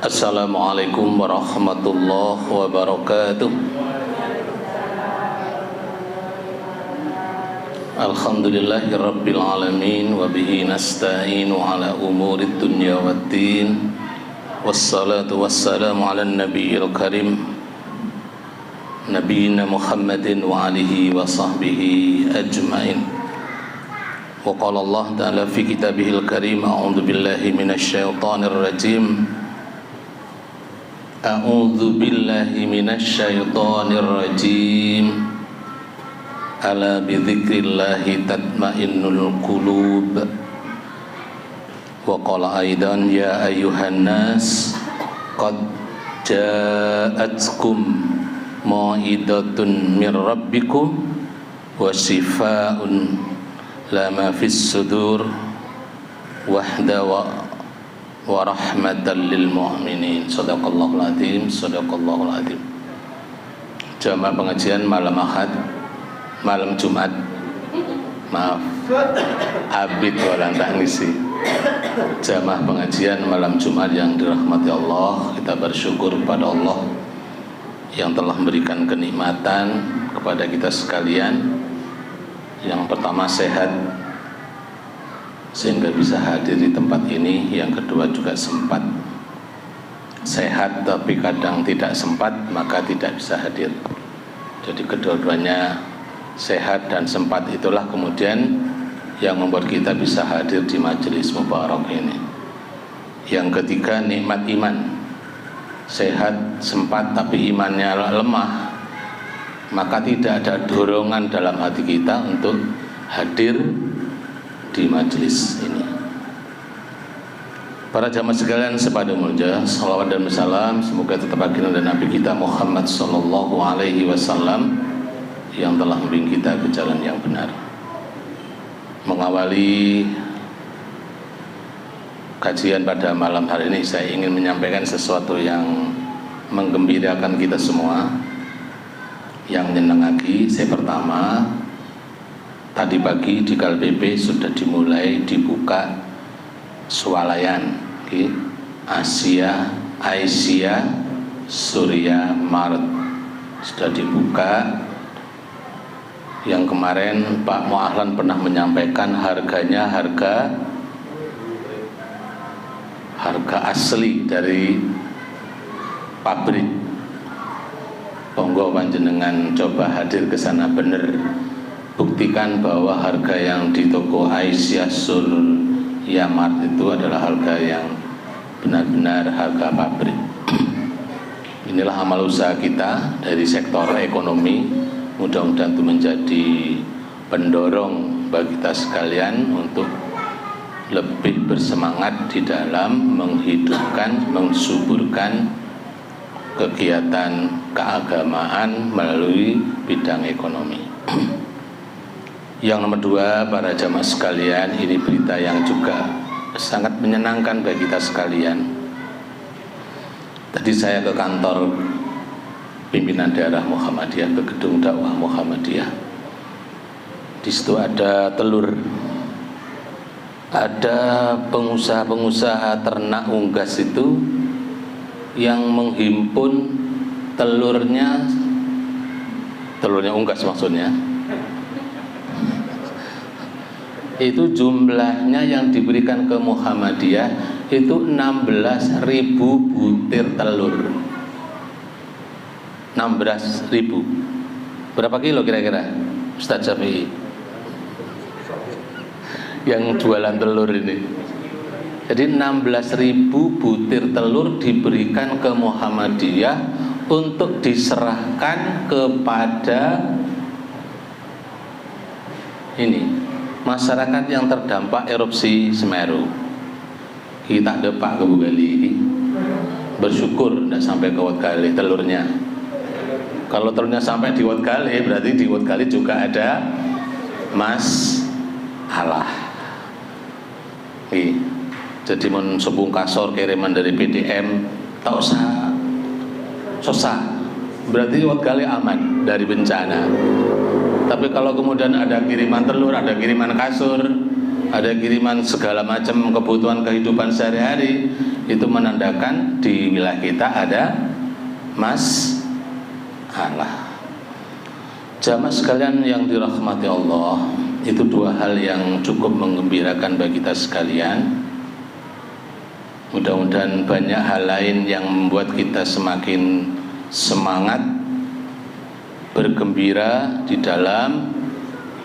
Assalamualaikum warahmatullahi wabarakatuh. Alhamdulillahi rabbil alamin wa bihi nasta'inu ala umurid dunya waddin. Wassalatu wassalamu ala nabiyil karim nabiyina Muhammadin wa alihi wa sahbihi ajmain. Wa qala Allah ta'ala fi kitabihil karim, a'udzu billahi minasy syaithanir rajim. A'udzu billahi minasyaitonir rajim. Ala bidzikrillahi tatmainnul qulub. Wa qala aidan ya ayyuhan nas qad ja'atkum mau'idatun mir rabbikum wa shifaa'un lama fis sudur wahda wa rahmatan lil mu'minin. Shadaqallahul adzim, shadaqallahul adzim. Jamaah pengajian malam Ahad, malam Jumat, maaf, abid walang tak ngisi. Jamaah pengajian malam Jumat yang dirahmati Allah, kita bersyukur kepada Allah yang telah memberikan kenikmatan kepada kita sekalian. Yang pertama sehat, sehingga bisa hadir di tempat ini. Yang kedua juga sempat sehat tapi kadang tidak sempat, maka tidak bisa hadir. Jadi kedua-duanya sehat dan sempat, itulah kemudian yang membuat kita bisa hadir di majelis mubarak ini. Yang ketiga nikmat iman. Sehat, sempat tapi imannya lemah, maka tidak ada dorongan dalam hati kita untuk hadir di majelis ini. Para jamaah sekalian sepada mulja, salawat dan salam semoga tetap baginda dan Nabi kita Muhammad sallallahu alaihi wasallam yang telah membimbing kita ke jalan yang benar. Mengawali kajian pada malam hari ini, saya ingin menyampaikan sesuatu yang menggembirakan kita semua, yang menyenangkan. Saya pertama, tadi pagi di KLPP sudah dimulai dibuka swalayan Asia, Surya, Maret sudah dibuka. Yang kemarin Pak Muahlan pernah menyampaikan harganya harga asli dari pabrik. Monggo panjenengan coba hadir ke sana, bener, buktikan bahwa harga yang di toko Aisyah Surya Mart itu adalah harga yang benar-benar harga pabrik. Inilah amal usaha kita dari sektor ekonomi. Mudah-mudahan itu menjadi pendorong bagi kita sekalian untuk lebih bersemangat di dalam menghidupkan, mensuburkan kegiatan keagamaan melalui bidang ekonomi. Yang nomor dua, para jamaah sekalian, ini berita yang juga sangat menyenangkan bagi kita sekalian. Tadi saya ke kantor pimpinan daerah Muhammadiyah, ke gedung dakwah Muhammadiyah. Di situ ada telur. Ada pengusaha-pengusaha ternak unggas itu yang menghimpun telurnya unggas maksudnya. Itu jumlahnya yang diberikan ke Muhammadiyah itu 16.000 butir telur. 16.000. Berapa kilo kira-kira Ustaz Syafi'i yang jualan telur ini? Jadi 16.000 butir telur diberikan ke Muhammadiyah untuk diserahkan kepada ini masyarakat yang terdampak erupsi Semeru. Kita depak ke Bugali, bersyukur tidak sampai ke Wotgali telurnya. Kalau telurnya sampai di Wotgali, berarti di Wotgali juga ada masalah. Jadi mun sepung kasor kiriman dari PDM tak usah susah, berarti Wotgali aman dari bencana. Tapi kalau kemudian ada kiriman telur, ada kiriman kasur, ada kiriman segala macam kebutuhan kehidupan sehari-hari, itu menandakan di wilayah kita ada masalah. Jamaah sekalian yang dirahmati Allah, itu dua hal yang cukup menggembirakan bagi kita sekalian. Mudah-mudahan banyak hal lain yang membuat kita semakin semangat, bergembira di dalam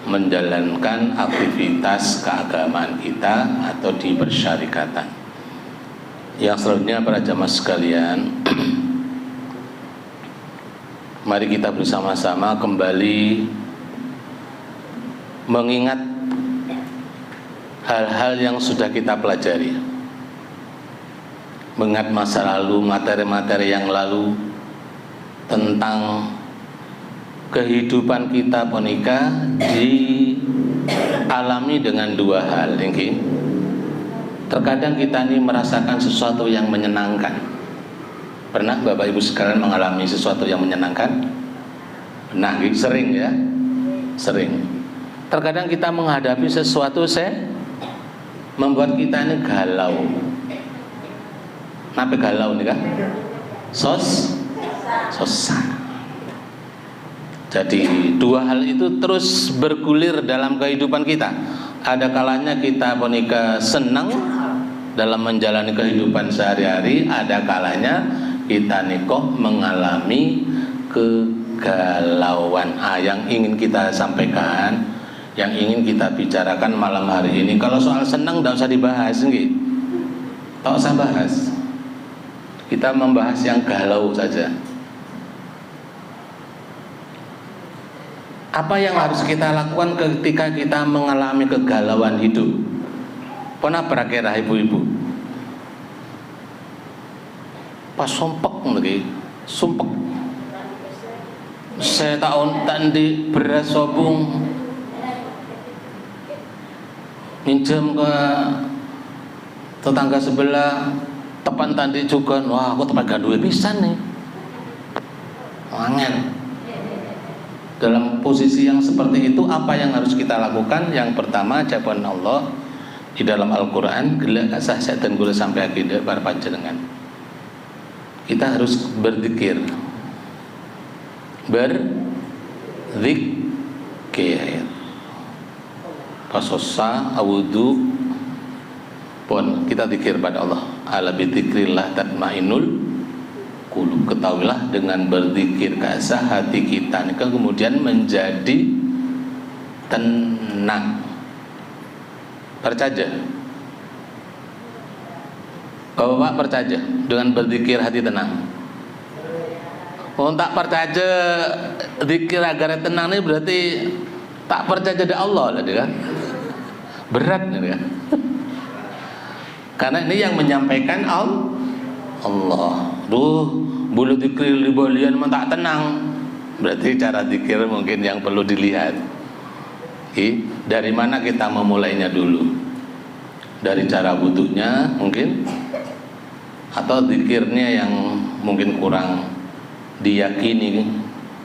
menjalankan aktivitas keagamaan kita atau di persyarikatan. Yang selanjutnya para jamaah sekalian, mari kita bersama-sama kembali mengingat hal-hal yang sudah kita pelajari, mengingat masa lalu, materi-materi yang lalu tentang kehidupan kita punika dialami dengan dua hal ini. Terkadang kita ini merasakan sesuatu yang menyenangkan. Pernah Bapak Ibu sekalian mengalami sesuatu yang menyenangkan? Pernah, sering ya? Sering. Terkadang kita menghadapi sesuatu membuat kita ini galau. Kenapa galau nih kan? Susah. Jadi dua hal itu terus bergulir dalam kehidupan kita. Ada kalanya kita menikah senang dalam menjalani kehidupan sehari-hari, ada kalanya kita nikoh mengalami kegalauan. Yang ingin kita sampaikan, yang ingin kita bicarakan malam hari ini, kalau soal senang tidak usah dibahas, tidak usah bahas. Kita membahas yang galau saja. Apa yang harus kita lakukan ketika kita mengalami kegalauan hidup? Pernah berakirah ibu-ibu? Pas sumpek saya tahun tadi beras sobung minjem ke tetangga sebelah, tepan tadi juga, wah aku tepat gak duwe pisan nih, wangen. Dalam posisi yang seperti itu, apa yang harus kita lakukan? Yang pertama, jawaban Allah di dalam Al-Quran, gelak asah setan gula sampai akidah para panjenengan. Kita harus berzikir, berzikir. Pasosa, awudu, pun kita zikir pada Allah. Ala bidzikrillah tatmainnul qulub. Ketahuilah dengan berzikir kasah hati kita ini kemudian menjadi tenang. Percaya. Bapak percaya dengan berzikir hati tenang. Oh, tak percaya zikir agar tenang ini berarti tak percaya ada Allah lah kan? Berat nih kan? Karena ini yang menyampaikan Allah. Bulu zikir libolian mah tak tenang. Berarti cara zikir mungkin yang perlu dilihat. Dari mana kita memulainya dulu? Dari cara wudunya mungkin, atau zikirnya yang mungkin kurang diyakini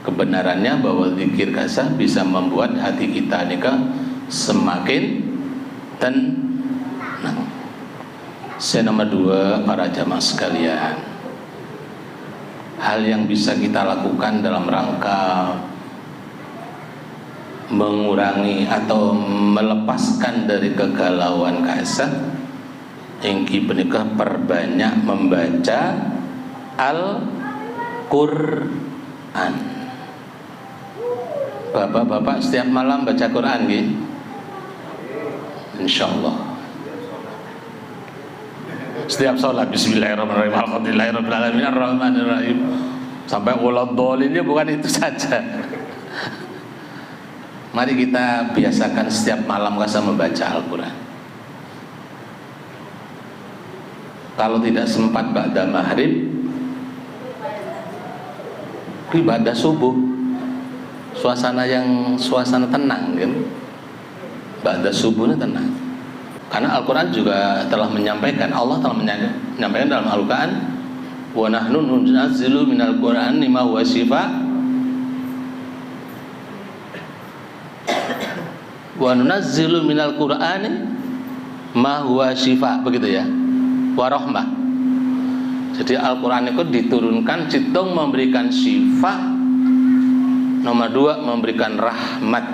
kebenarannya, bahwa zikir kasah bisa membuat hati kita nikah semakin tenang. Nomor dua, para jamaah sekalian, hal yang bisa kita lakukan dalam rangka mengurangi atau melepaskan dari kegalauan kasah, ingki menikah perbanyak membaca Al-Quran. Bapak-bapak setiap malam baca Quran gitu? Insyaallah. Setiap sholat bismillahirrahmanirrahim, alhamdulillahirrahmanirrahim, ar-rahmanirrahim, sampai waladhdallin. Bukan itu saja. Mari kita biasakan setiap malam kasah membaca Al-Quran. Kalau tidak sempat ba'da maghrib, ibadah subuh, suasana tenang kan? Ba'da subuhnya tenang. Karena Al-Quran juga telah menyampaikan, Allah telah menyampaikan dalam Al-Quran, wa nahnu nunazzilu minal Qur'ani ma huwa shifa wa nunazzilu minal Qur'ani ma huwa shifa, begitu ya, wa rahmah. Jadi Al-Quran itu diturunkan citung memberikan syifa, nomor 2 memberikan rahmat.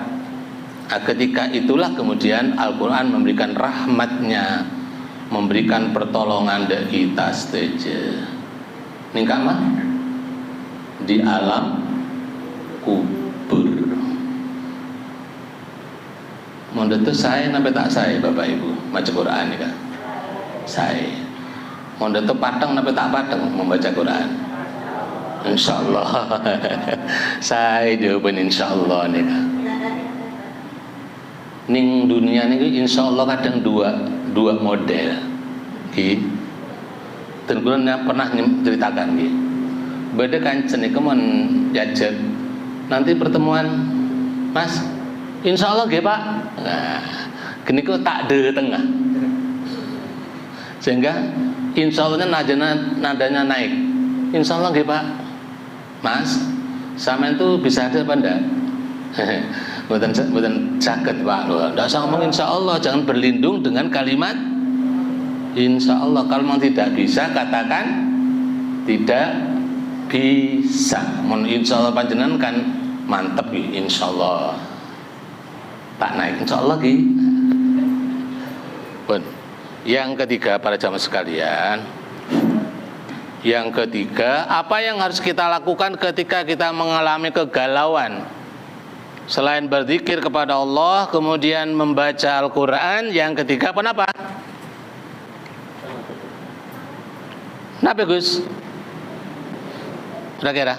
Nah, ketika itulah kemudian Al-Quran memberikan rahmatnya, memberikan pertolongan dari kita saja. Ini mah di alam kubur. Mondot itu saya sampai tak saya Bapak Ibu maca Quran ini kan. Saya mondot itu pateng sampai tak pateng membaca Quran. Insyaallah. Saya jawaban insyaallah nih kan. Ning dunia ini insyaallah kadang dua model. Ki. Dan kula pernah ceritakan ki. Beda kancen iku mon jajet. Nanti pertemuan Mas, insyaallah nggih Pak. Nah, gini kok tak de tengah. Sehingga insyaallah nadanya naik. Insyaallah nggih Pak. Mas, sampean tuh bisa ada apa enggak? Bukan sakit Pak. Enggak usah ngomong insyaallah, jangan berlindung dengan kalimat insyaallah. Kalau memang tidak bisa katakan tidak bisa. Mun insyaallah panjenengan kan mantep iki insyaallah. Tak naik insyaallah ki. Pun. Yang ketiga para jamaah sekalian, yang ketiga, apa yang harus kita lakukan ketika kita mengalami kegalauan? Selain berzikir kepada Allah, kemudian membaca Al-Quran, yang ketiga apa? Kenapa Gus? Kira-kira?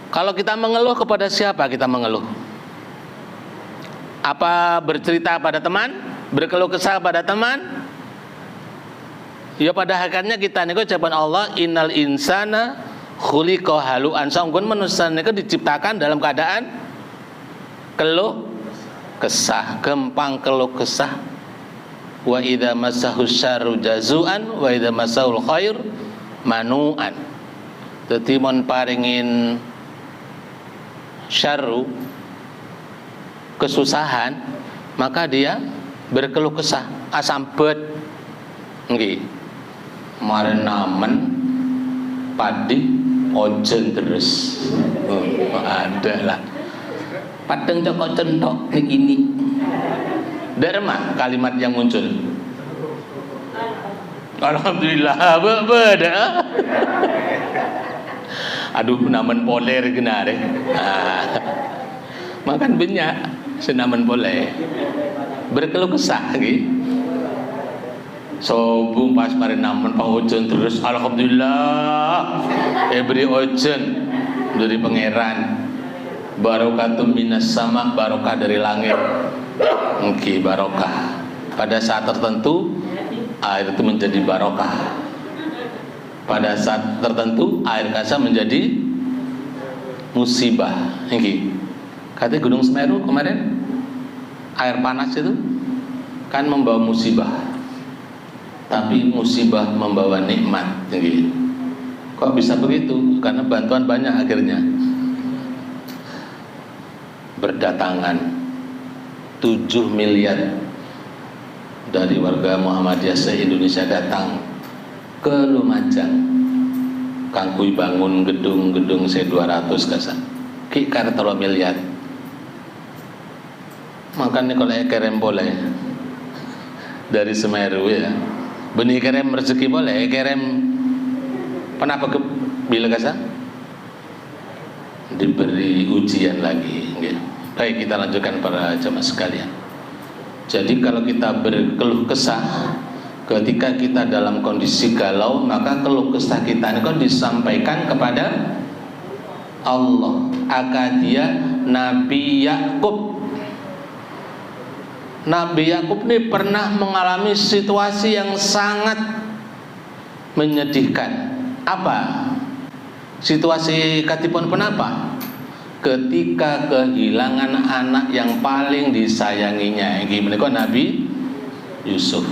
Kalau kita mengeluh, kepada siapa kita mengeluh? Apa bercerita pada teman? Berkeluh kesah pada teman? Ya pada hakikatnya kita niku ucapan Allah, innal insana khuliqa halu'an. Saungkeun manusia niku diciptakan dalam keadaan keluh kesah, gampang keluh kesah. Wa idza massahu syarru jazuan wa idza massahul khair manu'an. Dadi mon paringin syarru, kesusahan, maka dia berkeluh kesah, asambet nggih. Maren namen padi ojen terus. Ada lah. Padeng cokok centok begini. Derma kalimat yang muncul. Alhamdulillah beda. Aduh namen poler genare. Makan banyak senaman boleh berkeluh kesah gitu. Sobung pas mari namen pahujan terus alhamdulillah beri ojen dari pangeran, barokatun minas sama, barokah dari langit. Mungkin barokah pada saat tertentu air itu menjadi barokah, pada saat tertentu air kasar menjadi musibah. Mungkin kata Gunung Semeru kemarin air panas itu kan membawa musibah, tapi musibah membawa nikmat. Gitu. Kok bisa begitu? Karena bantuan banyak akhirnya. Berdatangan 7 miliar dari warga Muhammadiyah se-Indonesia datang ke Lumajang. Kangkui bangun gedung-gedung se-200 kasan. Ki karena 3 miliar. Makanya kalau kerem boleh dari Semeru ya, benih kerem rezeki boleh, kerem kenapa ke bila kasa diberi ujian lagi gitu. Baik, kita lanjutkan para jemaah sekalian. Jadi kalau kita berkeluh kesah ketika kita dalam kondisi galau, maka keluh kesah kita ini kan disampaikan kepada Allah. Akadia Nabi Yakub. Nabi Yakub ini pernah mengalami situasi yang sangat menyedihkan. Apa? Situasi katipun penapa? Ketika kehilangan anak yang paling disayanginya. Ini menika Nabi Yusuf.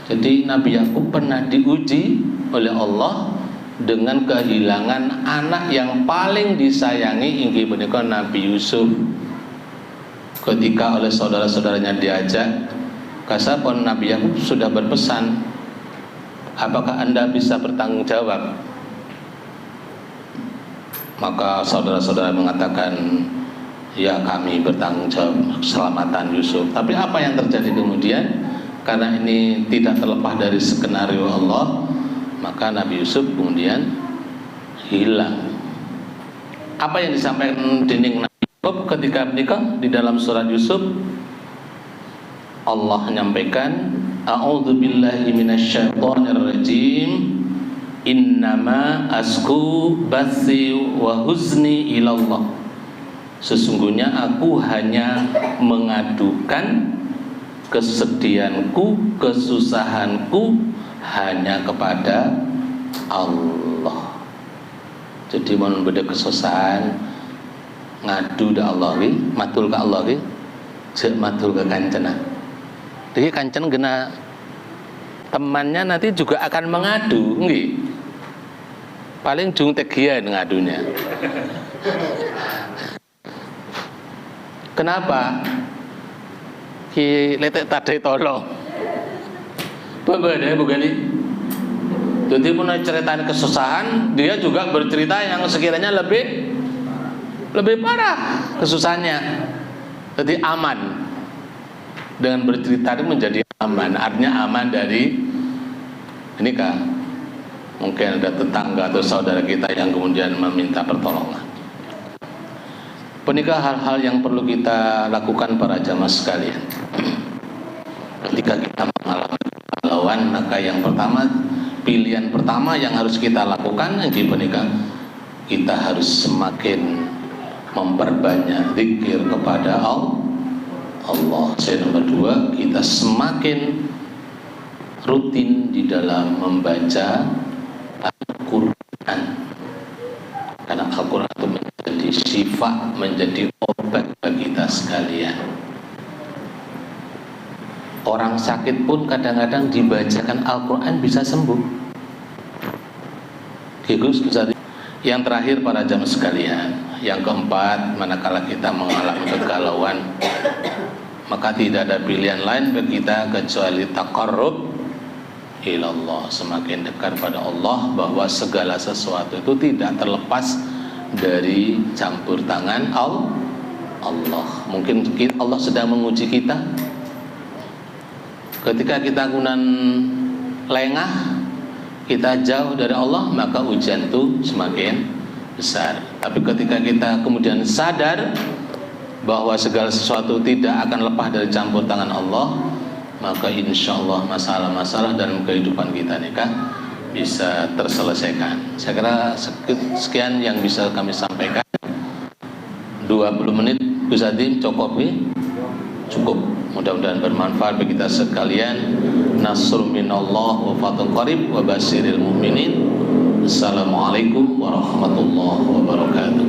Jadi Nabi Yakub pernah diuji oleh Allah dengan kehilangan anak yang paling disayangi. Ini menika Nabi Yusuf. Ketika oleh saudara-saudaranya diajak Kasapun Nabi Yakub sudah berpesan, apakah Anda bisa bertanggung jawab? Maka saudara-saudara mengatakan, ya kami bertanggung jawab keselamatan Yusuf. Tapi apa yang terjadi kemudian? Karena ini tidak terlepas dari skenario Allah, maka Nabi Yusuf kemudian hilang. Apa yang disampaikan dening Nabi Yakub ketika menikah di dalam surat Yusuf? Allah menyampaikan, a'udzubillahi minasyaitonirrajim, innama asku bathi wa huzni ilallah. Sesungguhnya aku hanya mengadukan kesedihanku, kesusahanku hanya kepada Allah. Jadi mun beda kesusahan ngadu dak Allah ki, matul ka Allah ki, jek matul ke kancana. Jadi kancen gena temannya nanti juga akan mengadu, nggih. Paling jung tegian ngadunya. Kenapa? Ki letek tadi tolong. Berbeda bukan ini. Jadi pun ceritain kesusahan, dia juga bercerita yang sekiranya lebih parah kesusahannya. Jadi aman. Dengan bercerita itu menjadi aman. Artinya aman dari ini kah? Mungkin ada tetangga atau saudara kita yang kemudian meminta pertolongan. Penikah hal-hal yang perlu kita lakukan para jamaah sekalian. Ketika kita mengalami kegalauan, maka yang pertama, pilihan pertama yang harus kita lakukan di penikah, kita harus semakin memperbanyak zikir kepada Allah. Yang kedua, kita semakin rutin di dalam membaca Al-Quran, karena Al-Quran itu menjadi syifa, menjadi obat bagi kita sekalian. Orang sakit pun kadang-kadang dibacakan Al-Quran bisa sembuh. Yang terakhir para jamaah sekalian, yang keempat, manakala kita mengalami kegalauan, maka tidak ada pilihan lain bagi kita kecuali taqarrub ilallah, semakin dekat pada Allah, bahwa segala sesuatu itu tidak terlepas dari campur tangan Allah. Mungkin Allah sedang menguji kita. Ketika kita gunan lengah, kita jauh dari Allah, maka ujian itu semakin besar. Tapi ketika kita kemudian sadar bahwa segala sesuatu tidak akan lepas dari campur tangan Allah, maka insya Allah masalah-masalah dalam kehidupan kita nikah bisa terselesaikan. Saya kira sekian yang bisa kami sampaikan. 20 menit Gus Adim cukup. Mudah-mudahan bermanfaat bagi kita sekalian. Nasrun minallah wa fathun qarib wa basyiril mu'minin. Assalamualaikum warahmatullahi wabarakatuh.